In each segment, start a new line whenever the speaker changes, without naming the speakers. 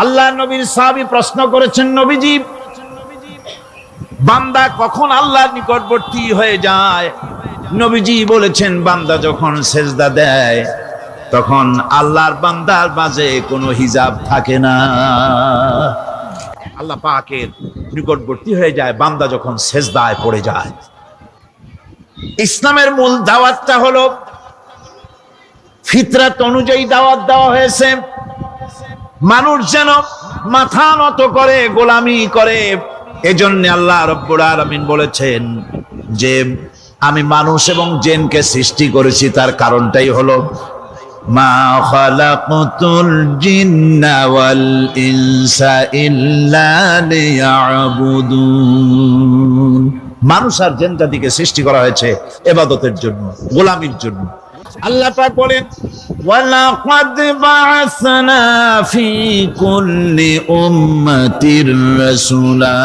আল্লাহ নবীর সাহাবী প্রশ্ন করেছেন, নবীজি, বান্দা কখন আল্লাহর নিকটবর্তী হয়ে যায়? নবীজি বলেছেন, বান্দা যখন সেজদা দেয় তখন আল্লাহর বান্দার মাঝে কোনো হিজাব থাকে না। আল্লাহ পাকের নিকটবর্তী হয়ে যায় বান্দা যখন সেজদায় পড়ে যায়। ইসলামের মূল দাওয়াতটা হলো ফিতরাত অনুযায়ী দাওয়াত দেওয়া হয়েছে। মানুষ যেন মাথা নত করে, গোলামি করে। এজন্য আল্লাহ রাব্বুল আলামিন বলেছেন যে আমি মানুষ এবং জিনকে সৃষ্টি করেছি, তার কারণটাই হলো মা খালাকতুল জিন্না ওয়াল ইনসা ইল্লা লিয়াবুদুন। মানুষ আর জিন জাতিকে সৃষ্টি করা হয়েছে ইবাদতের জন্য, গোলামির জন্য। আল্লাহ পাক বলেন, ওয়ালাকাদ বা'আসনা ফি কুল্লি উম্মাতির রাসূলা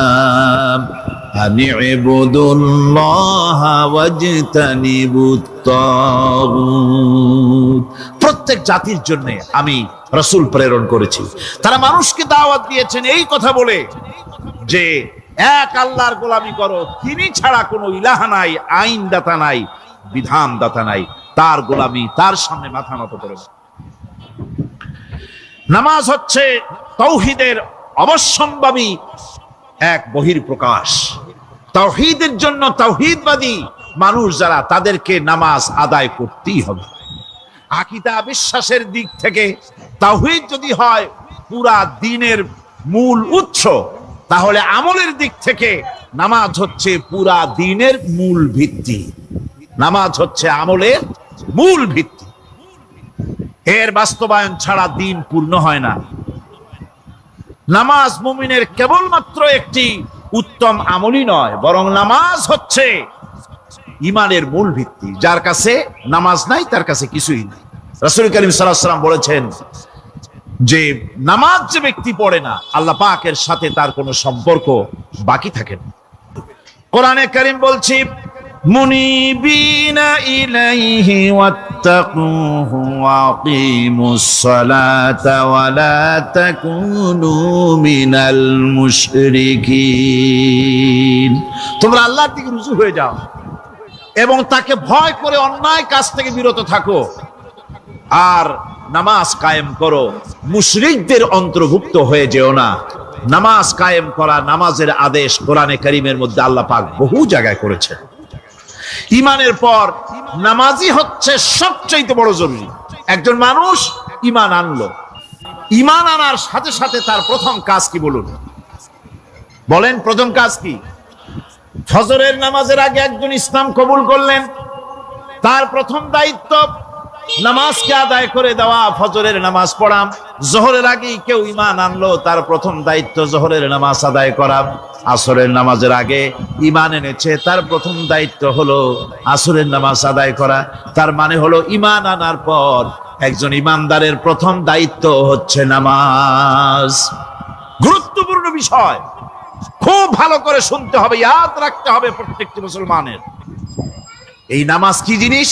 আন ইবুদুল্লাহা ওয়াজতানিবুত তাগুত। প্রত্যেক জাতির জন্য আমি রাসূল প্রেরণ করেছি, তারা মানুষকে দাওয়াত দিয়েছেন এই কথা বলে যে এক আল্লাহর গোলামি করো, তিনি ছাড়া কোনো ইলাহ নাই, আইনদাতা নাই, বিধানদাতা নাই, তার গোলামি, তার সামনে মাথা নত করে। নামাজ হচ্ছে তাওহীদের অবশ্যম্ভাবী এক বহির্প্রকাশ। তাওহীদের জন্য তাওহীদবাদী মানুষ যারা, তাদেরকে নামাজ আদায় করতেই হবে। আকীদা বিশ্বাসের দিক থেকে তাওহীদ যদি হয় পুরা দ্বীনের মূল উৎস, তাহলে আমলের দিক থেকে নামাজ হচ্ছে পুরা দ্বীনের মূল ভিত্তি। নামাজ হচ্ছে আমলের মূল ভিত্তি, এর বাস্তবায়ন ছাড়া দ্বীন পূর্ণ হয় না। নামাজ মুমিনের কেবলমাত্র একটি উত্তম আমলই নয়, বরং নামাজ হচ্ছে ঈমানের মূল ভিত্তি। যার কাছে নামাজ নাই তার কাছে কিছুই নেই। রাসূল কারীম সাল্লাল্লাহু আলাইহি ওয়াসাল্লাম বলেছেন যে নামাজ যে ব্যক্তি পড়ে না, আল্লাহ পাকের সাথে তার কোনো সম্পর্ক বাকি থাকে না। কোরআনে কারীম বলছে, মুনিবিনা ইলাইহি ওয়াত্তাকুহু ওয়া আকিমুস সালাতা ওয়া লা তাকুনু মিনাল মুশরিকিন। তোমরা আল্লাহর দিকে রুজু হয়ে যাও এবং তাকে ভয় করে অন্যায় কাজ থেকে বিরত থাকো, আর নামাজ কায়েম করো, মুশরিকদের অন্তর্ভুক্ত হয়ে যেও না। নামাজ কায়েম করা, নামাজের আদেশ কোরআনে কারীমের মধ্যে আল্লাহ পাক বহু জায়গায় করেছেন। ঈমানের পর নামাজই হচ্ছে সবচেয়ে বড় জরুরি। একজন মানুষ ঈমান আনলো, ঈমান আনার সাথে সাথে তার প্রথম কাজ কি বলুন? বলেন, প্রথম কাজ কি? ফজরের নামাজের আগে একজন ইসলাম কবুল করলেন, তার প্রথম দায়িত্ব নামাজকে আদায় করে দেওয়া, ফজরের নামাজ পড়া। জোহরের আগে কেউ ঈমান আনলো, তার প্রথম দায়িত্ব জোহরের নামাজ আদায় করা। আসরের নামাজের আগে ঈমান এনেছে, তার প্রথম দায়িত্ব হলো আসরের নামাজ আদায় করা। তার মানে হলো ঈমান আনার পর একজন ঈমানদারের প্রথম দায়িত্ব হচ্ছে নামাজ। গুরুত্বপূর্ণ বিষয়, খুব ভালো করে শুনতে হবে, ইয়াদ রাখতে হবে প্রত্যেকটি মুসলমানের। এই নামাজ কি জিনিস,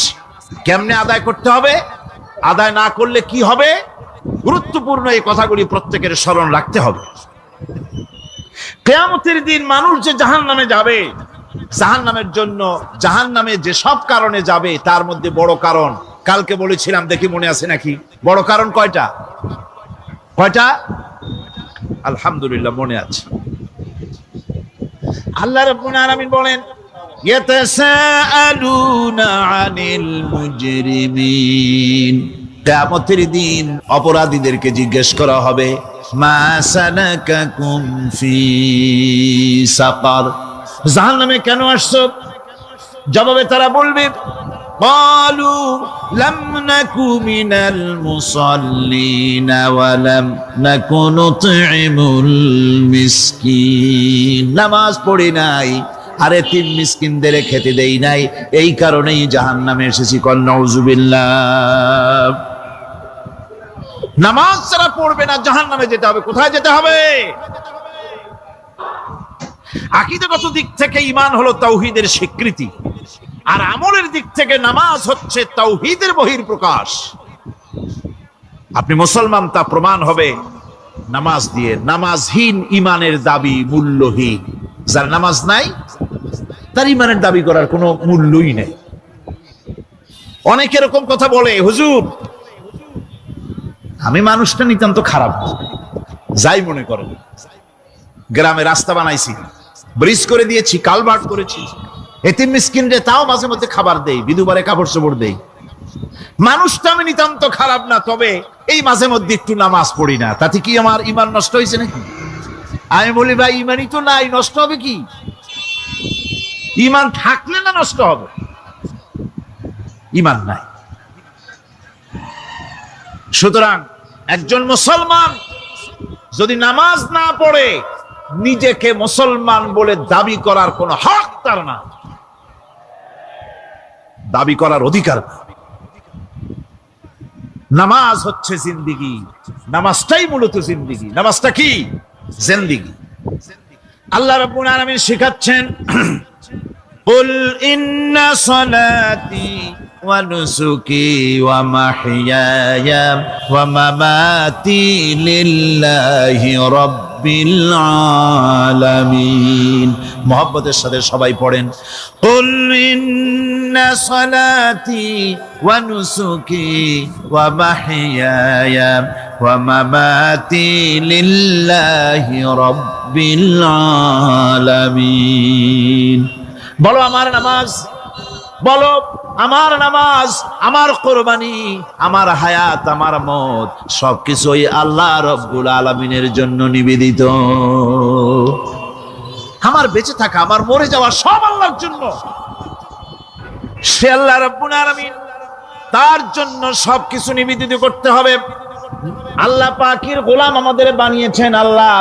কেমনে আদায় করতে হবে, আদায় না করলে কি হবে, গুরুত্বপূর্ণ এই কথাগুলি প্রত্যেকের স্মরণ রাখতে হবে। কিয়ামতের দিন মানুষ যে জাহান্নামে যাবে, জাহান্নামের জন্য, জাহান্নামে যে সব কারণে যাবে তার মধ্যে বড় কারণ কালকে বলেছিলাম, দেখি মনে আছে নাকি? বড় কারণ কয়টা? কয়টা? আলহামদুলিল্লাহ মনে আছে। আল্লাহ রাব্বুল আলামিন বলেন, ইয়াতাসাআলুনা আনিল মুজরিমিন। কিয়ামতের দিন অপরাধীদেরকে জিজ্ঞেস করা হবে, মা সালাকাকুম ফি সাকার, জাহান্নামে কেন আসছো? জবাবে তারা বলবে, ক্বালু লাম নাকু মিনাল মুসাল্লিনা ওয়া লাম নাকু নুতঈমুল মিসকিন। নামাজ পড়ি নাই, আরে তিন মিসকিনদের খেতে দেই নাই, এই কারণেই জাহান্নামে এসেছি। কল নাউযুবিল্লাহ। নামাজ যারা পড়বে না জাহান্নামে যেতে হবে। কোথায় যেতে হবে? আকীদাগত দিক থেকে ঈমান হলো তাওহীদের স্বীকৃতি, আর আমলের দিক থেকে নামাজ হচ্ছে তাওহীদের বহির্প্রকাশ। আপনি মুসলমান তা প্রমাণ হবে নামাজ দিয়ে। নামাজহীন ইমানের দাবি মূল্যহীন। যার নামাজ নাই তার ইমানের দাবি করার কোনো মূল্যই নেই। অনেক এরকম কথা বলে, হুজুর আমি মানুষটা নিতান্ত খারাপ, যাই মনে করেন, গ্রামে রাস্তা বানাইছি, ব্রিজ করে দিয়েছি, কালভার্ট করেছি, এতিম মিসকিনরে তাও মাঝে মধ্যে খাবার দেই, বিধবারে কাপড় চোপড় দেই, মানুষটা আমি নিতান্ত খারাপ না, তবে এই মাঝে মধ্যে একটু নামাজ পড়ি না, তাতে কি আমার ইমান নষ্ট হয়েছে নাকি? আমি বলি ভাই ইমানই তো নাই, নষ্ট হবে কি? ইমান থাকলে না নষ্ট হবে? ইমান নাই। সুতরাং একজন মুসলমান যদি নামাজ না পড়ে নিজেকে মুসলমান বলে দাবি করার কোন হক তার না, দাবি করার অধিকার না। নামাজ হচ্ছে জিন্দিগি, নামাজটাই মূলত জিন্দিগি। নামাজটা কি? জিন্দিগি। আল্লাহ রাব্বুল আলামিন শেখাচ্ছেন, কুল ইন্না সালাতি ওয়া নুসুকি ওয়া মাহইয়ায়া ওয়া মামাতি লিল্লাহি রাব্বিল আলামিন। মুহাব্বতের সাথে সবাই পড়েন, কুল ইন্না সালাতি ওয়া নুসুকি ওয়া মাহইয়ায়া ওয়া মামাতি লিল্লাহি রাব্বিল আলামিন। বলো আমার নামাজ, বলো আমার নামাজ, আমার কোরবানি, আমার হায়াত, আমার মত সবকিছুই আল্লাহ রব্বুল আলামিনের জন্য নিবেদিত। আমার বেঁচে থাকা, আমার মরে যাওয়া সব আল্লাহর জন্য। সে আল্লাহ রব্বুল আলামিন, তার জন্য সবকিছু নিবেদিত করতে হবে। আল্লাহ পাকের গোলাম আমাদের বানিয়েছেন, আল্লাহ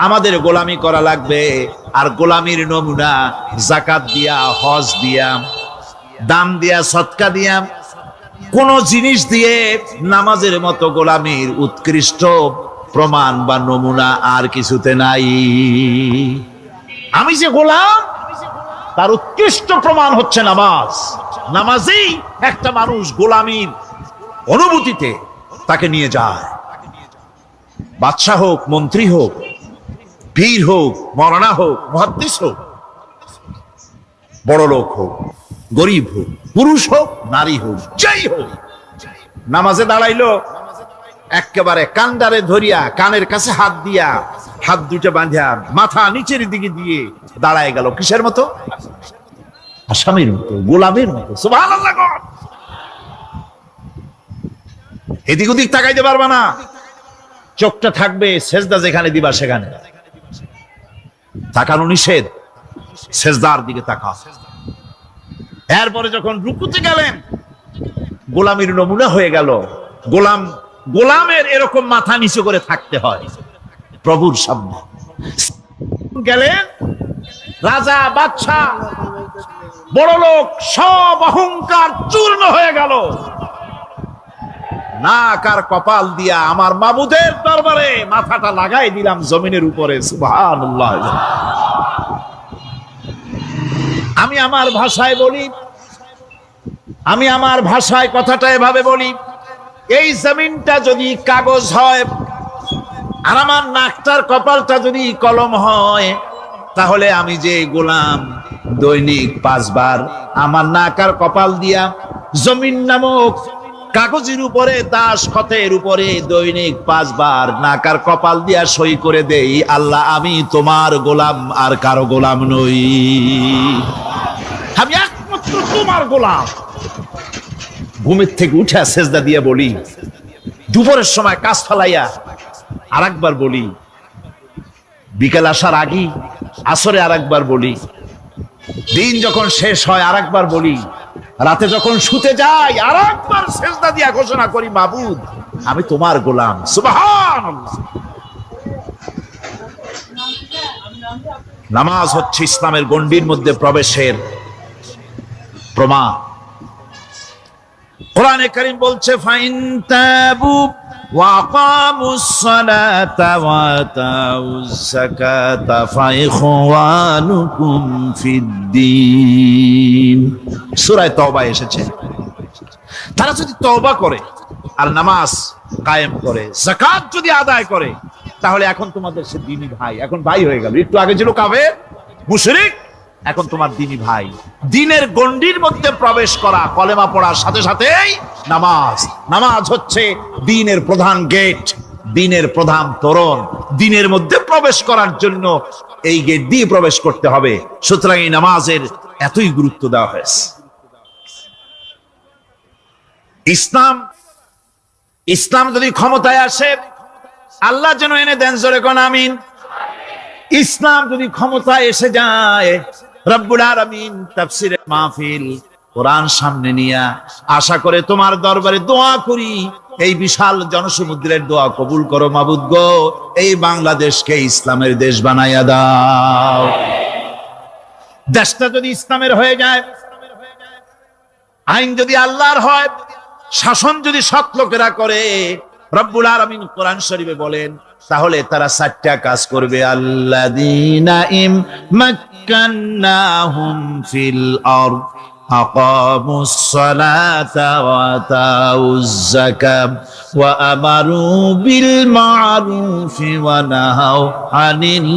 আমাদের গোলামি করা লাগবে। আর গোলামির নমুনা যাকাত দিয়া, হজ দিয়া, দান দিয়া, সদকা দিয়া, কোন জিনিস দিয়ে নামাজের মতো গোলামির উৎকৃষ্ট প্রমাণ বা নমুনা আর কিছুতে নাই। আমি যে গোলাম তার উৎকৃষ্ট প্রমাণ হচ্ছে নামাজ। নামাজেই একটা মানুষ গোলামির অনুভূতিতে তাকে নিয়ে যায়। বাদশাহ হোক, মন্ত্রী হোক, পীর হোক, মৌলানা হোক, মুহাদ্দিস হোক, বড় লোক হোক, গরিব হোক, পুরুষ হোক, নারী হোক, যাই হোক, নামাজে দাঁড়াইলো, একেবারে কান্ডারে ধরিয়া কানের কাছে হাত দিয়া, হাত দুটো বাঁধিয়া মাথা নিচের দিকে দিয়ে দাঁড়ায় গেল। কিসের মতো? আসামির মতো, গোলামের মতো। সুবহানাল্লাহ। এদিক ওদিক তাকাইতে পারবা না, চোখটা থাকবে সেজদা যেখানে দিবা সেখানে। তাকানো নিষেধ, সেজদার দিকে তাকা। এরপরে যখন রুকুতে গেলেন, গোলামের নমুনা হয়ে গেল। গোলামের এরকম মাথা নিচু করে থাকতে হয় প্রভুর সামনে। গেলেন রাজা, বাদশাহ, বড় লোক, সব অহংকার চূর্ণ হয়ে গেল। নাক আর কপাল দিয়া আমার মাবুদের দরবারে মাথাটা লাগাই দিলাম জমিনের উপরে। সুবহানাল্লাহ। আমি আমার ভাষায় বলি, আমি আমার ভাষায় কথাটা এভাবে বলি, এই জমিনটা যদি কাগজ হয় আর আমার নাকটার কপালটা যদি কলম হয়, তাহলে আমি যে গোলাম দৈনিক 5 বার আমার নাক আর কপাল দিয়া জমিন নামক কাগজের উপরে, দাস খতের উপরে দৈনিক 5 বার নাক আর কপাল দিয়া সই করে দেই, আল্লাহ আমি তোমার গোলাম, আর কারো গোলাম নই, আমি একমাত্র তোমার গোলাম। ঘুমের থেকে উঠে সেজদা দিয়ে বলি, দুপুরের সময় কাজ ফেলাইয়া আরেকবার বলি, বিকেল আসার আগে আসরে আরেকবার বলি, দিন যখন শেষ হয় আরেকবার বলি, রাতে যখন শুতে যাই আরেকবার সেজদা দিয়া ঘোষণা করি, মাবুদ আমি তোমার গোলাম। সুবহানাল্লাহ। নামাজ হচ্ছে ইসলামের গণ্ডির মধ্যে প্রবেশের প্রমাণ। কোরআনে কারীম বলছে, ফাইন তাবু ওয়া আকামুস সালাতা ওয়া আতাউজ যাকাতা ফাইখওয়ানুকুম ফিদ্দীন। সূরা তওবা এসেছে। তারা যদি তওবা করে আর নামাজ কায়েম করে, যাকাত যদি আদায় করে, তাহলে এখন তোমাদের সে দ্বীনি ভাই, এখন ভাই হয়ে গেল। একটু আগে ছিল কাফের মুশরিক, এখন তোমার দ্বীনি ভাই। দ্বীনের গণ্ডির মধ্যে প্রবেশ করা, কলেমা পড়ার সাথে সাথেই নামাজ। নামাজ হচ্ছে দ্বীনের প্রধান গেট, দ্বীনের প্রধান তোরণ। দ্বীনের মধ্যে প্রবেশ করার জন্য এই গেট দিয়ে প্রবেশ করতে হবে। সুতরাং এই নামাজের এতই গুরুত্ব দেওয়া হয়েছে। ইসলাম যদি ক্ষমতায় আসে, আল্লাহ যেন এনে দেন, জোরে কোন আমিন। ইসলাম যদি ক্ষমতায় এসে যায়, রব্বুল আলামিন তাফসীরের মাহফিল, কোরআন সামনে নিয়ে আশা করে তোমার দরবারে দোয়া করি, এই বিশাল জনসমুদ্রের দোয়া কবুল করো মাবুদ গো, এই বাংলাদেশকে ইসলামের দেশ বানাইয়া দাও। দেশটা যদি ইসলামের হয়ে যায়, আইন যদি আল্লাহর হয়, শাসন যদি সৎ লোকেরা করে, রব্বুল আলামিন কোরআন শরীফে বলেন, তাহলে তারা 4টা কাজ করবে। আল্লাযীনা মাক্কান্নাহুম ফিল আরদ আকামুস সালাতা ওয়া আতাউজ যাকাত ওয়া আমারু বিল মা'রুফি ওয়া নাহাউ আনিল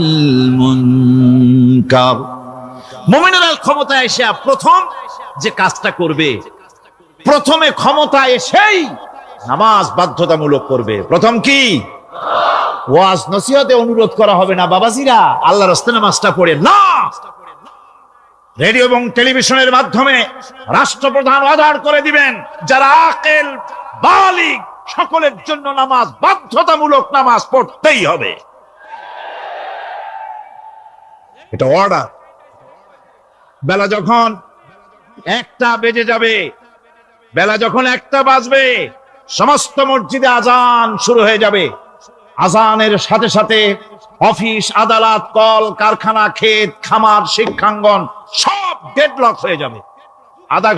মুনকার। মুমিনেরা ক্ষমতায় এসে প্রথম যে কাজটা করবে, প্রথমে ক্ষমতা এসেই নামাজ বাধ্যতামূলক করবে। প্রথম কি? ওয়াজ নসিহতে অনুরোধ করা হবে না, বাবাজিরা আল্লাহর রাস্তায় নামাজটা পড়ে না। রেডিও এবং টেলিভিশনের মাধ্যমে রাষ্ট্রপ্রধান অর্ডার করে দিবেন, যারা আকেল বালিগ সকলের জন্য নামাজ বাধ্যতামূলক, নামাজ পড়তেই হবে, এটা অর্ডার। বেলা যখন 1টা বেজে যাবে, বেলা যখন 1টা বাজবে, সমস্ত মসজিদে আজান শুরু হয়ে যাবে। আজানের সাথে সাথে অফিস, আদালত, কল কারখানা, ক্ষেত খামার, শিক্ষাঙ্গন সব ডেডলক হয়ে যাবে। আধা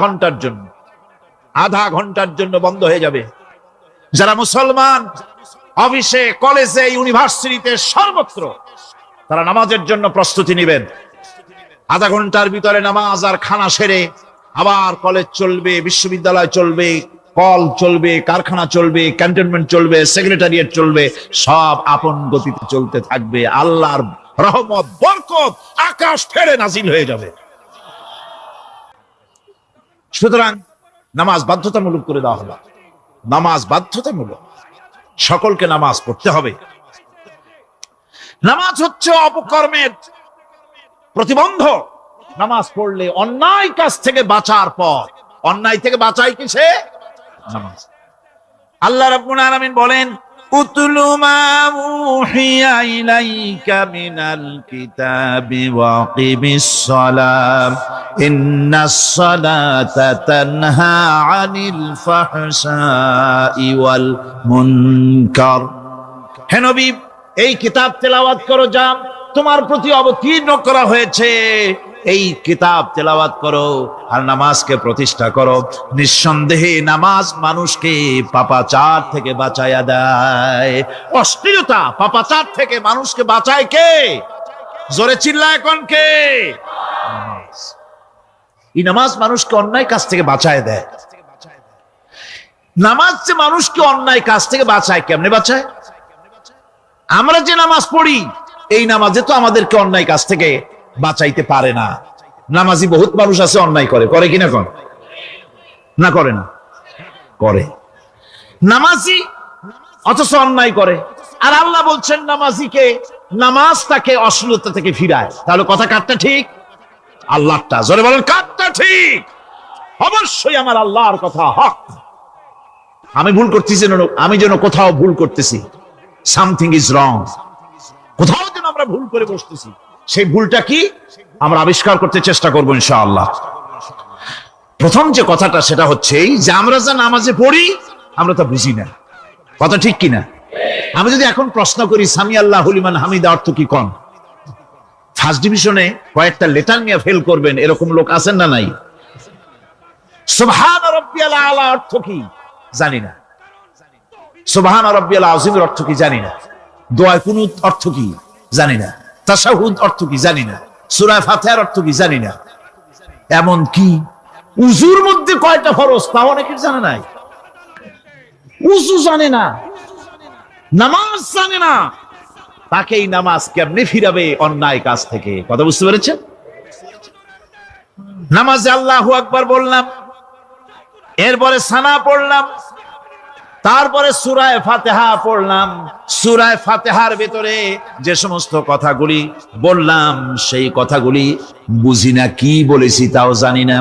ঘন্টার জন্য বন্ধ হয়ে যাবে। যারা মুসলমান অফিসে, কলেজে, ইউনিভার্সিটিতে, সর্বত্র তারা নামাজের জন্য প্রস্তুতি নেবেন। আধা ঘন্টার ভিতরে নামাজ আর খানা সেরে আবার কলেজ চলবে, বিশ্ববিদ্যালয় চলবে, কল চলবে, কারখানা চলবে, ক্যান্টনমেন্ট চলবে, সেক্রেটারিয়েট চলবে, সব আপন গতিতে চলতে থাকবে। আল্লাহর রহমত, বরকত আকাশ ফেরে নাজিল হয়ে যাবে। সুতরাং নামাজ বাধ্যতামূলক করে দেওয়া হলো। নামাজ বাধ্যতামূলক, সকলকে নামাজ পড়তে হবে। নামাজ হচ্ছে অপকর্মের প্রতিবন্ধক। নামাজ পড়লে অন্যায় কাজ থেকে বাঁচার পর, অন্যায় থেকে বাঁচাই কিসে? নামাজ। আল্লাহ রাব্বুল আলামিন বলেন, উতলু মা উহিয়া ইলাইকা মিনাল কিতাবি ওয়া আকিমিস সালাম ইন্নাস সালাতা তানহা আনিল ফাহশাই ওয়াল মুনকার। হে নবী, এই কিতাব তেলাওয়াত করো, যা তোমার প্রতি অবতীর্ণ করা হয়েছে, এই কিতাব তেলাওয়াত করো আর নামাজকে প্রতিষ্ঠা করো। নিঃসন্দেহে নামাজ মানুষকে পাপাচার থেকে বাঁচায়া দেয়। অশ্লীলতা, পাপাচার থেকে মানুষকে বাঁচায় কে? জোরে চিল্লায় কোন কে? নামাজ। এই নামাজ মানুষকে অন্যায় কাজ থেকে বাঁচায় দেয়। নামাজ যে মানুষকে অন্যায় কাজ থেকে বাঁচায়, কেমনে বাঁচায়? আমরা যে নামাজ পড়ি, এই নামাজে তো আমাদেরকে অন্যায় কাজ থেকে বাঁচাইতে পারে না। নামাজি বহুত মানুষ আছে অন্যায় করে, করে কিনা? কোন না করে না? করে। নামাজি অথচ অন্যায় করে। আর আল্লাহ বলছেন নামাজিকে, নামাজ তাকে অশ্লীলতা থেকে ফিরায়। তাহলে কথা কারটা ঠিক? আল্লাহরটা। জোরে বলেন, কারটা ঠিক? অবশ্যই আমার আল্লাহর কথা হক। আমি ভুল করতেছি, আমি যেন কোথাও ভুল করতেছি, সামথিং ইজ রং, কোথাও যেন আমরা ভুল করে বসতেছি, সেই ভুলটা কি আমরা আবিষ্কার করতে চেষ্টা করবো ইনশাআল্লাহ। প্রথম যে কথাটা সেটা হচ্ছে যে আমরা যা নামাজে পড়ি আমরা তা বুঝি না। কথা ঠিক কিনা? আমি যদি এখন প্রশ্ন করি সামি আল্লাহু লিমান হামিদা অর্থ কি, কোন ফার্স্ট ডিভিশনে কয়েকটা লেটার নিয়ে ফেল করবেন এরকম লোক আছেন না নাই? সুবহান রাব্বিয়াল আলা অর্থ কি জানি না, সুবহান রাব্বিয়াল আযীমের অর্থ কি জানি না, দোয়া কুনুত অর্থ কি জানি না, তাশাহুদ অর্থ কি জানি না, সূরা ফাতিহার অর্থ কি জানি না। এমন কি উযুর মধ্যে কয়টা ফরজ তা অনেকের জানা নাই। উযু জানে না, নামাজ জানে না, তাকেই নামাজ কেমনে ফিরাবে অন্যায় কাজ থেকে। কথা বুঝতে পেরেছেন? নামাজে আল্লাহু আকবার বললাম, এরপরে সানা পড়লাম, তারপরে সূরা ফাতিহা পড়লাম। সূরা ফাতিহার ভিতরে যে সমস্ত কথাগুলি বললাম সেই কথাগুলি বুঝি না, কি বলেছি তাও জানি না।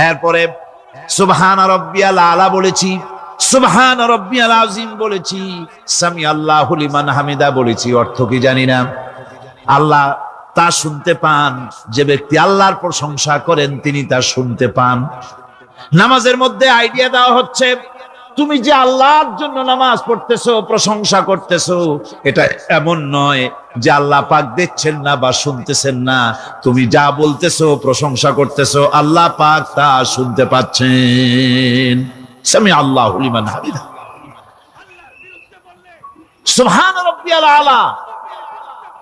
এরপরে সুবহান রাব্বিয়াল আলা বলেছি, সুবহান রাব্বিয়াল আযীম বলেছি, সামি আল্লাহু লিমান হামিদা বলেছি, অর্থ কি জানি না। আল্লাহ তা শুনতে পান, যে ব্যক্তি আল্লাহর প্রশংসা করেন তিনি তা শুনতে পান। নামাজের মধ্যে আইডিয়া দেওয়া হচ্ছে, তুমি যে আল্লাহর জন্য নামাজ পড়তেছো, প্রশংসা করতেছো, এটা এমন নয় যে আল্লাহ পাক দেখছেন না বা শুনতেছেন না। তুমি যা বলতেছো, প্রশংসা করতেছো, আল্লাহ পাক তা শুনতে পাচ্ছেন। সামি আল্লাহু লিমান হামিদা, সুবহান রাব্বিয়াল আলা।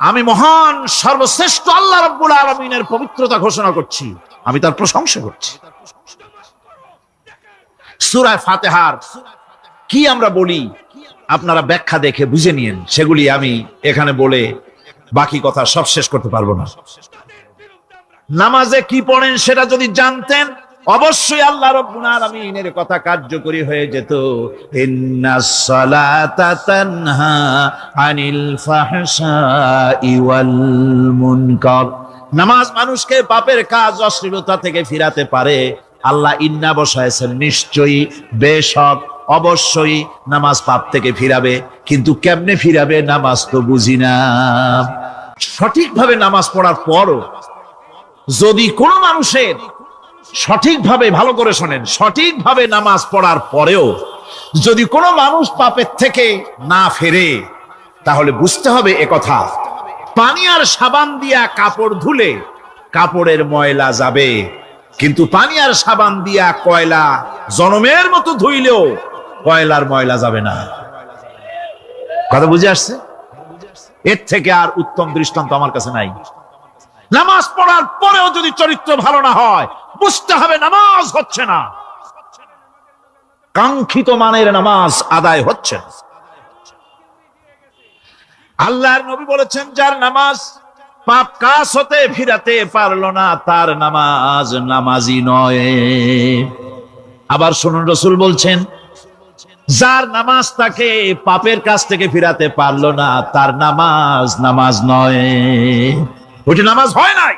আমি মহান সর্বশ্রেষ্ঠ আল্লাহ রাব্বুল আলামিনের পবিত্রতা ঘোষণা করছি, আমি তার প্রশংসা করছি। সূরা ফাতিহার কি আমরা বলি আপনারা ব্যাখ্যা দেখে বুঝে নিয়েন, সেগুলি আমি এখানে বলে বাকি কথা সব শেষ করতে পারবো না। নামাজে কি পড়েন সেটা যদি জানতেন, অবশ্যই আল্লাহ রাব্বুল আলামিনের কথা কার্যকরী হয়ে যেত। ইন্নাস সালাতা তানহা আনিল ফাহশাই ওয়াল মুনকার। নামাজ মানুষকে পাপের কাজ, অশ্লীলতা থেকে ফিরাতে পারে। আল্লাহ ইন্না বসায়ছেন, নিশ্চয়ই, বেশক, অবশ্যই নামাজ পাপ থেকে ফিরাবে। কিন্তু কেমনে ফিরাবে নামাজ তো বুঝি না। সঠিকভাবে নামাজ পড়ার পরও যদি কোনো মানুষের সঠিকভাবে, ভালো করে শোনেন, সঠিকভাবে নামাজ পড়ার পরেও যদি কোনো মানুষ পাপের থেকে না ফেরে, তাহলে বুঝতে হবে একথা, পানি আর সাবান দিয়া কাপড় ধুলে কাপড়ের ময়লা যাবে, কিন্তু পানি আর সাবান দিয়া কয়লা জনমের মতো ধুইলেও কয়লার ময়লা যাবে না। কথা বুঝে আসছে? এর থেকে আর উত্তম দৃষ্টান্ত আমার কাছে নাই। নামাজ পড়ার পরেও যদি চরিত্র ভালো না হয়, বুঝতে হবে নামাজ হচ্ছে না, কাঙ্ক্ষিত মানের নামাজ আদায় হচ্ছে না। আল্লাহর নবী বলেছেন, যার নামাজ পাপ কাজ হতে ফিরাতে পারলো না, তার নামাজ নামাজি নয়। আবার শুনুন, রাসূল বলছেন, যার নামাজ তাকে পাপের কাছ থেকে ফিরাতে পারলো না, তার নামাজ নামাজ নয়, ওইটা নামাজ হয় নাই,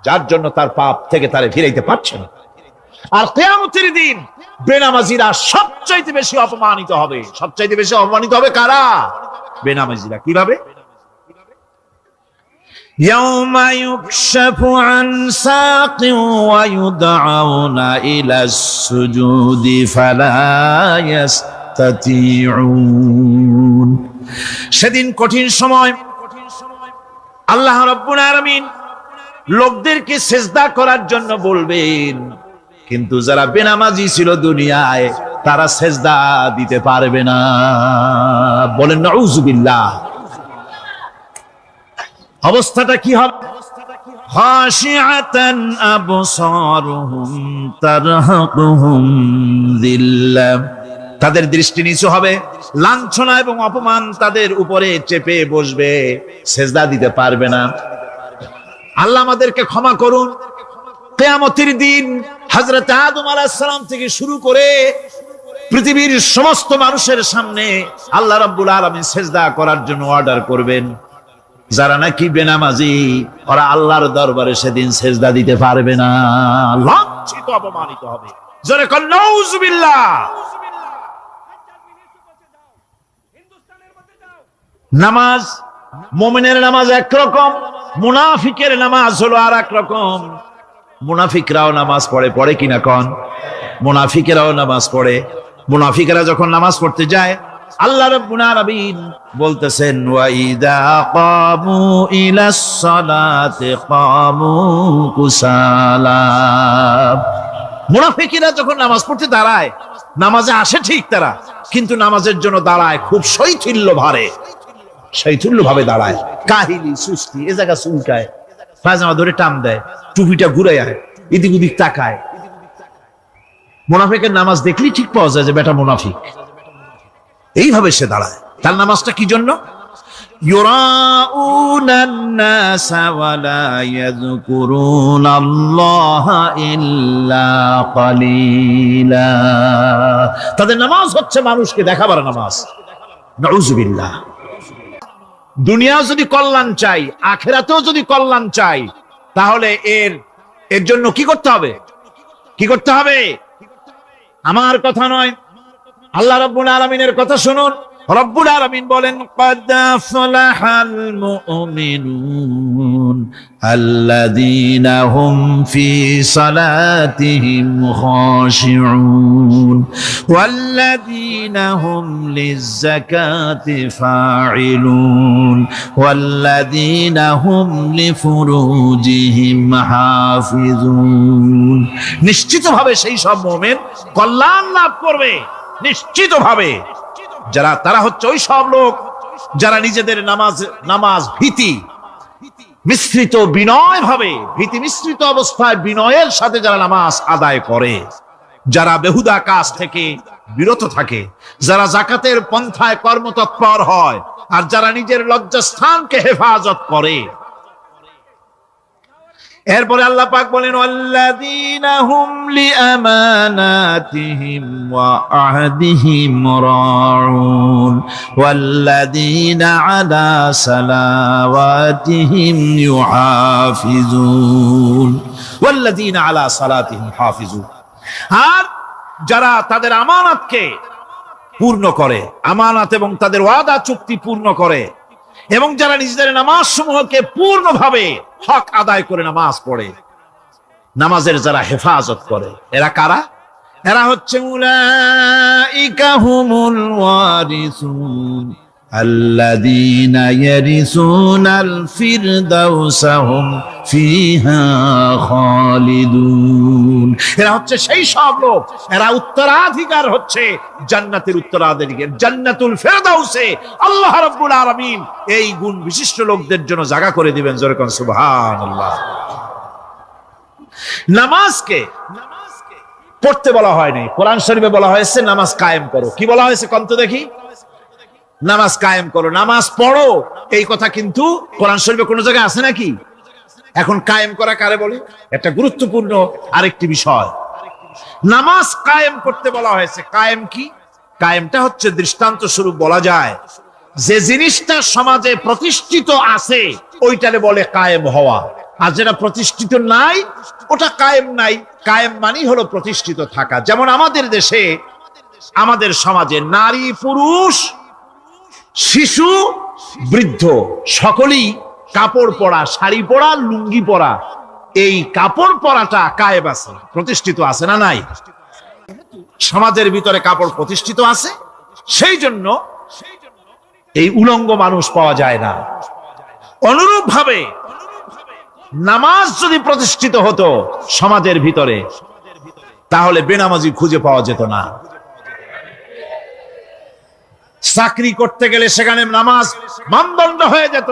যার জন্য তার পাপ থেকে তারে ফিরাইতে পারছে না। আর কিয়ামতের দিন বেনামাজিরা সবচাইতে বেশি অপমানিত হবে। সবচাইতে বেশি অপমানিত হবে কারা? বেনামাজিরা। কিভাবে? ইয়াউমা ইউকশাফু আন সাকিন ওয়া ইউদআউনা ইলাস সুজুদি ফালা ইস্তাতিউন। সেদিন কঠিন সময়, আল্লাহ রাব্বুল আলামিন লোকদেরকে সিজদা করার জন্য বলবেন, কিন্তু যারা বেনামাজি ছিল দুনিয়ায়, তারা সিজদা দিতে পারবে না। বলেন নাউযুবিল্লাহ। অবস্থাটা কি হবে? খাশিআতান আবসারুহুম তারহাকুহুম যিল্লাহ। তাদের দৃষ্টি নিচু হবে, লাঞ্ছনা এবং অপমান তাদের উপরে চেপে বসবে, সিজদা দিতে পারবে না। আল্লাহ আমাদেরকে ক্ষমা করুন। কিয়ামতের দিন হযরত আদম আলাইহিস সালাম থেকে শুরু করে পৃথিবীর সমস্ত মানুষের সামনে আল্লাহ রাব্বুল আলামিন সিজদা করার জন্য অর্ডার করবেন। যারা নাকি বেনামাজি, ওরা আল্লাহর দরবারে সেদিন সিজদা দিতে পারবে না, লাঞ্ছিত, অপমানিত হবে। জোরে কর নাউযুবিল্লাহ। নামাজ, মুমিনের নামাজ একরকম, মুনাফিকের নামাজ হলো আর এক রকম। মুনাফিকরাও নামাজ পড়ে, পড়ে কিনা কন? মুনাফিকেরাও নামাজ পড়ে। মুনাফিকেরা যখন নামাজ পড়তে যায়, আল্লাহ রাব্বুল আলামিন বলতেছেন, ওয়া ইযা কামু ইলাস সালাতি কামু কুসালা। মুনাফিকেরা যখন নামাজ পড়তে দাঁড়ায়, নামাজে আসে ঠিক তারা, কিন্তু নামাজের জন্য দাঁড়ায় খুব শৈথিল্য ভারে, শৈথিল্য ভাবে দাঁড়ায়, কাহিলি, সুস্তি, এ জায়গা চুলকায়, পায়জামা ধরে টান দেয়, টুপিটা ঘুরায়, এদিক ওদিক তাকায়। মুনাফিকের নামাজ দেখলেই ঠিক পাওয়া যায় যে বেটা মুনাফিক। এইভাবে সে দাঁড়ায়, তার নামাজটা কি জন্য? ইউরাউনান নাসা ওয়া লা ইয়াযকুরুনাল্লাহা ইল্লা কালিলা। তাদের নামাজ হচ্ছে মানুষকে দেখাবার নামাজ। নাউযুবিল্লাহ। দুনিয়া যদি কল্যাণ চাই, আখিরাতেও যদি কল্যাণ চাই, তাহলে এর জন্য কি করতে হবে? কি করতে হবে? আমার কথা নয়, আল্লাহ রাব্বুল আলামিনের কথা শুনুন। রব্বুল আলামিন বলেন, ক্বাদ আফলাহাল মুমিনুন আল্লাযীনা হুম ফি সালাতিহিম খাশিউন ওয়াল্লাযীনা হুম লিয-যাকাতি ফাঈলুন ওয়াল্লাযীনা হুম লিফুরুজিহিম হাফিজুন। নিশ্চিতভাবে সেই সব মুমিন কল্যাণ লাভ করবে, নিশ্চিতভাবে। তারা হচ্ছে ওই সব লোক যারা নিজেদের নামাজ ভীতি মিশ্রিত বিনয় ভাবে, ভীতি মিশ্রিত অবস্থায় বিনয়ের সাথে যারা নামাজ আদায় করে, যারা বেহুদা কাজ থেকে বিরত থাকে, যারা যাকাতের পন্থায় কর্মতৎপর হয়, আর যারা নিজের লজ্জাস্থানকে হেফাজত করে। এরপরে আল্লাহ পাক বলেন, ওয়াল্লাযীনা হুম লিআমানাতিহিম ওয়া আহদিহিম রাউন ওয়াল্লাযীনা আলা সালাওয়াতিহিম ইউহাফিজুন ওয়াল্লাযীনা আলা সালাতিহিম হাফিজুন। আর যারা তাদের আমানতকে পূর্ণ করে, আমানত এবং তাদের ওয়াদা চুক্তি পূর্ণ করে, এবং যারা নিজেদের নামাজ সমূহকে পূর্ণভাবে হক আদায় করে নামাজ পড়ে, নামাজের যারা হেফাজত করে, এরা কারা? এরা হচ্ছে উলাইকা হুমুল ওয়ারিসুন আল্লাযীনা ইয়ারিসুনাল ফিরদাউসা হুম ফিহা খালিদুন। এরা হচ্ছে সেই সব লোক, এরা উত্তরাধিকার হচ্ছে জান্নাতের উত্তরাধিকার, জান্নাতুল ফিরদাউসে আল্লাহ রাব্বুল আলামিন এই গুণ বিশিষ্ট লোকদের জন্য জায়গা করে দিবেন। জোরে কোন সুবহানাল্লাহ। নামাজকে পড়তে বলা হয়নি, কোরআন শরীফে বলা হয়েছে নামাজ কায়েম করো। কি বলা হয়েছে কোন তো দেখি? নামাজ কায়েম করো, নামাজ পড়ো। এই কথা কিন্তু কোরআন শরীফে কোন জায়গায় আছে নাকি? এখন কায়েম করা কারে বলে? একটা গুরুত্বপূর্ণ আরেকটি বিষয়। নামাজ কায়েম করতে বলা হয়েছে। কায়েম কি? কায়েমটা হচ্ছে দৃষ্টান্ত স্বরূপ বলা যায় যে জিনিসটা সমাজে প্রতিষ্ঠিত আছে ওইটারে বলে কায়েম হওয়া, আর যেটা প্রতিষ্ঠিত নাই ওটা কায়েম নাই। কায়েম মানেই হলো প্রতিষ্ঠিত থাকা। যেমন আমাদের দেশে, আমাদের সমাজে নারী পুরুষ শিশু বৃদ্ধ সকলেই কাপড় পরা, শাড়ি পরা, লুঙ্গি পরা, এই কাপড় পরাটা কায়েম আছে, প্রতিষ্ঠিত আছে না নাই? সমাজের ভিতরে কাপড় প্রতিষ্ঠিত আছে, সেই জন্য এই উলঙ্গ মানুষ পাওয়া যায় না। অনুরূপ ভাবে নামাজ যদি প্রতিষ্ঠিত হতো সমাজের ভিতরে, তাহলে বেনামাজি খুঁজে পাওয়া যেত না। চাকরি করতে গেলে সেখানে নামাজ মানদণ্ড হয়ে যেত,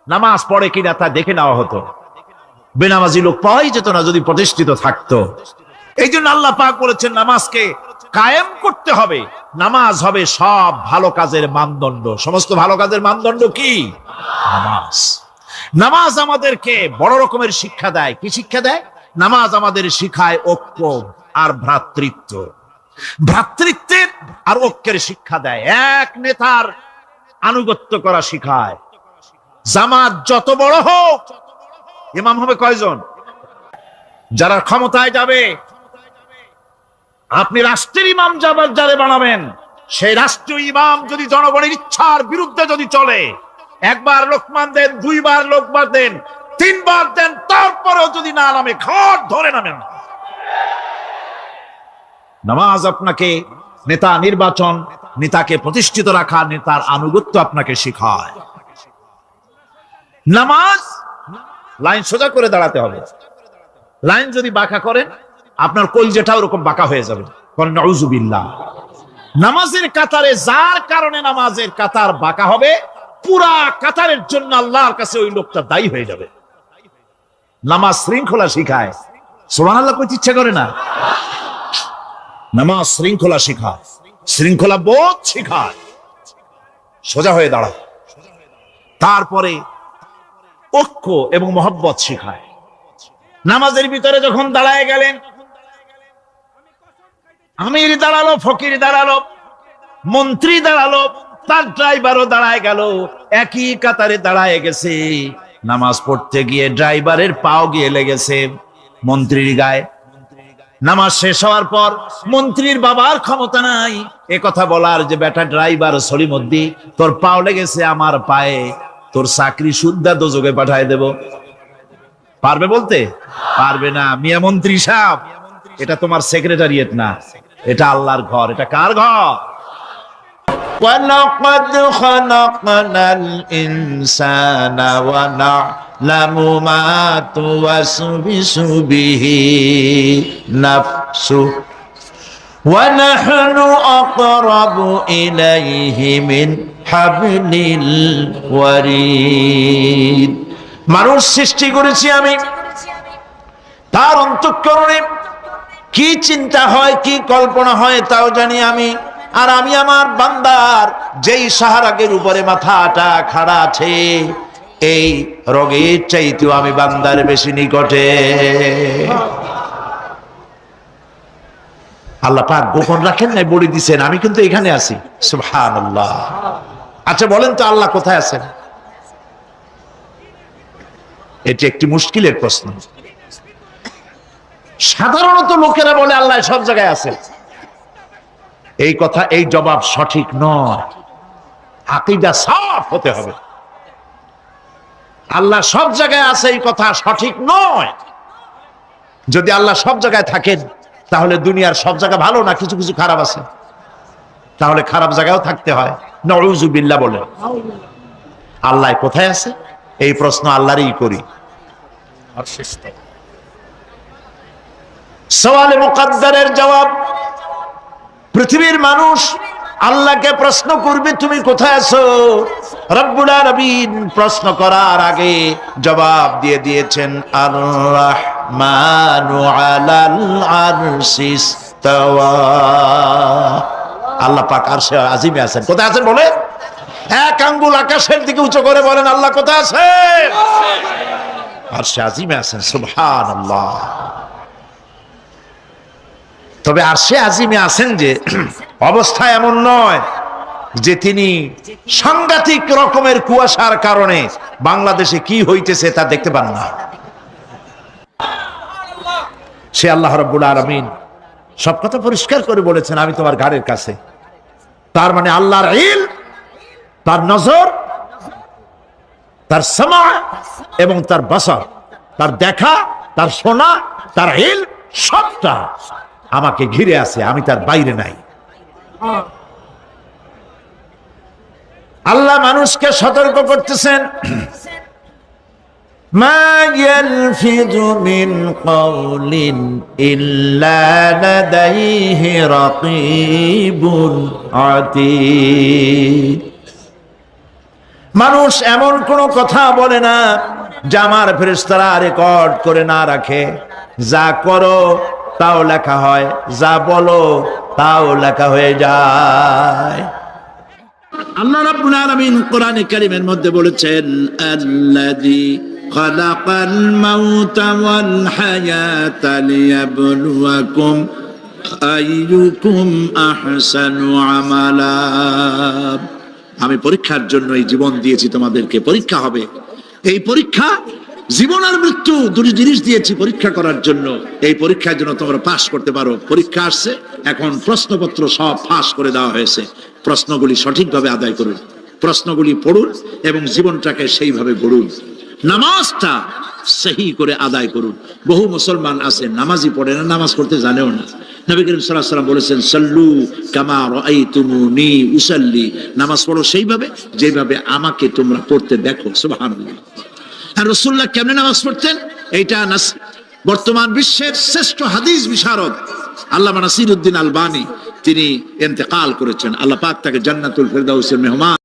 নামাজ পড়ে কিনা তা দেখে নেওয়া হতো। বেনামাজি লোক পাওয়াই যেত না যদি প্রতিষ্ঠিত থাকতো। এই জন্য আল্লাহ পাক বলেছেন নামাজকে কায়েম করতে হবে। নামাজ হবে সব ভালো কাজের মানদণ্ড। সমস্ত ভালো কাজের মানদণ্ড কি? নামাজ। নামাজ আমাদেরকে বড় রকমের শিক্ষা দেয়। কি শিক্ষা দেয়? নামাজ আমাদের শিখায় ঐক্য আর ভ্রাতৃত্ব, ভ্রাতৃত্বের আর ঐক্যের শিক্ষা দেয়। এক নেতার আনুগত্য করা শিখায়। জামাত যত বড় হোক, ইমাম হবে কয়জন? যারা ক্ষমতায় যাবে, আপনি রাষ্ট্রের ইমাম যারে বানাবেন, সেই রাষ্ট্রীয় ইমাম যদি জনগণের ইচ্ছার বিরুদ্ধে যদি চলে, একবার লোকমান দেন, দুইবার লোকমান দেন, তিনবার দেন, তারপরেও যদি না নামে, ঘর ধরে নামেন। নামাজ আপনাকে নেতা নির্বাচন, নেতাকে প্রতিষ্ঠিত রাখা, নেতার আনুগত্য আপনাকে শেখায়। নামাজ লাইন সোজা করে দাঁড়াতে হবে। লাইন যদি বাঁকা করেন, আপনার কলজেটা ওরকম বাঁকা হয়ে যাবে। নাউযুবিল্লাহ। নামাজের কাতারে যার কারণে নামাজের কাতার বাঁকা হবে, পুরা কাতারের জন্য আল্লাহর কাছে ওই লোকটা দায়ী হয়ে যাবে। নামাজ শৃঙ্খলা শিখায়। সুবহানাল্লাহ কইতে ইচ্ছা করে না? নামাজ শৃঙ্খলা শিখায়, শৃঙ্খলা বোধ শিখায়। সোজা হয়ে দাঁড়াও। তারপরে ঐক্য এবং মহব্বত শিখায়। নামাজের ভিতরে যখন দাঁড়ায় গেলেন, আমির দাঁড়ালো, ফকির দাঁড়ালো, মন্ত্রী দাঁড়ালো, তার ড্রাইভারও দাঁড়ায় গেল, একই কাতারে দাঁড়ায় গেছে। নামাজ পড়তে গিয়ে ড্রাইভারের পাও গিয়ে লেগেছে মন্ত্রীর গায়ে। নামাজ শেষ হওয়ার পর মন্ত্রীর বাবার ক্ষমতা নাই এ কথা বলার যে বেটা ড্রাইভার সলিমুদ্দি, তোর পাও লেগেছে আমার পায়ে, তোর চাকরি শুদ্ধা দোজকে পাঠায় দেব। পারবে বলতে? পারবে না। মিয়া মন্ত্রী সাহেব, এটা তোমার সেক্রেটারিয়েট না, এটা আল্লাহর ঘর। এটা কার ঘর? وَلَقَدْ خَلَقْنَا الْإِنسَانَ وَنَعْلَمُ مَا تُوَسْوِسُ بِهِ نَفْسُهُ وَنَحْنُ أَقْرَبُ إِلَيْهِ مِنْ حَبْلِ الْوَرِيدِ। মানুষ সৃষ্টি করেছি আমি, তার অন্তঃকরণে কি চিন্তা হয়, কি কল্পনা হয় তাও জানি আমি। আর আমি আমার বান্দার যেই সাহারাগের উপরে মাথাটা খাড়া আছে, এই রোগের চাইতেও আমি বান্দার বেশি নিকটে। আল্লাহ পাক গোপন রাখেন নাই, বলে দিছেন আমি কিন্তু এখানে আছি। সুবহানাল্লাহ। আচ্ছা বলেন তো আল্লাহ কোথায় আছেন? এটি একটি মুশকিলের প্রশ্ন। সাধারণত লোকেরা বলে আল্লাহ সব জায়গায় আছে। এই কথা, এই জবাব সঠিক নয়। আকীদা সাফ হতে হবে। আল্লাহ সব জায়গায় আছে এই কথা সঠিক নয়। যদি আল্লাহ সব জায়গায় থাকেন তাহলে দুনিয়ার সব জায়গা ভালো না, কিছু কিছু খারাপ আছে। তাহলে খারাপ জায়গায়ও থাকতে হয়। নাউযুবিল্লাহ বলে। আল্লাহ কোথায় আছে এই প্রশ্ন আল্লাহরই করি। সওয়ালে মুকদ্দারের জবাব, পৃথিবীর মানুষ আল্লাহকে প্রশ্ন করবে তুমি কোথায় আছো। রব্বুল আলামিন প্রশ্ন করার আগে জবাব দিয়ে দিয়েছেন, আর রাহমানু আলাল আরশি ইস্তাওয়া। আল্লাহ পাক আরশে আজিমে আছেন। কোথায় আছেন বলে? এক আঙ্গুল আকাশের দিকে উঁচু করে বলেন আল্লাহ কোথায় আছেন? আরশে আজিমে আছেন। সুবহানাল্লাহ। তবে আরশে আজিমে আছেন যে অবস্থা এমন নয় যে তিনি সাংঘাতিক রকমের কুয়াশার কারণে বাংলাদেশে কি হইতেছে তা দেখতে পান না। সে আল্লাহ রাব্বুল আলামিন সব কথা পরিষ্কার করে বলেছেন আমি তোমার ঘাড়ের কাছে। তার মানে আল্লাহর ইলম, তার নজর, তার সামা এবং তার বসর, তার দেখা, তার শোনা, তার ইলম সবটা আমাকে ঘিরে আছে, আমি তার বাইরে নাই। আল্লাহ মানুষকে সতর্ক করতেছেন, মা ইয়ালফিযু মিন কাওলিন ইল্লা লাদাইহি রাকীবুন আতীদ। মানুষ এমন কোন কথা বলে না যা আমার ফেরেশতারা রেকর্ড করে না রাখে। যা করো তাও লেখা হয়, যা বলো তাও লেখা হয়ে যায়। আল্লাহ রাব্বুল আলামিন কোরআনে কারীমের মধ্যে বলেছেন, আল্লাযী খালাকাল মাউতা ওয়াল হায়াতা লিয়াবলুয়াকুম আইয়ুকুম আহসানু আমালা। আমি পরীক্ষার জন্য এই জীবন দিয়েছি, তোমাদেরকে পরীক্ষা হবে। এই পরীক্ষা জীবন আর মৃত্যু দুটি জিনিস দিয়েছি পরীক্ষা করার জন্য। এই পরীক্ষার জন্য তোমরা পাস করতে পারো। পরীক্ষা আসছে, এখন প্রশ্নপত্র সব ফাঁস করে দেওয়া হয়েছে। প্রশ্নগুলি সঠিকভাবে আদায় করুন, প্রশ্নগুলি পড়ুন এবং জীবনটাকে সেইভাবে গড়ুন। নামাজটা সহি করে আদায় করুন। বহু মুসলমান আছে নামাজই পড়ে না, নামাজ পড়তে জানেও না। নবী করিম সাল্লাল্লাহু আলাইহি ওয়াসাল্লাম বলেছেন, সাল্লু কামা রাআইতুমুনি উসাল্লি। নামাজ পড়ো সেইভাবে যেভাবে আমাকে তোমরা পড়তে দেখো। সুবহানাল্লাহ। আর রাসূলুল্লাহ কেমনে নামাজ পড়তেন এইটা বর্তমান বিশ্বের শ্রেষ্ঠ হাদিস বিশারদ আল্লামা নাসিরউদ্দিন আলবানী তিনি ইন্তেকাল করেছেন। আল্লাহ পাক তাকে জান্নাতুল ফেরদাউসের মেহমান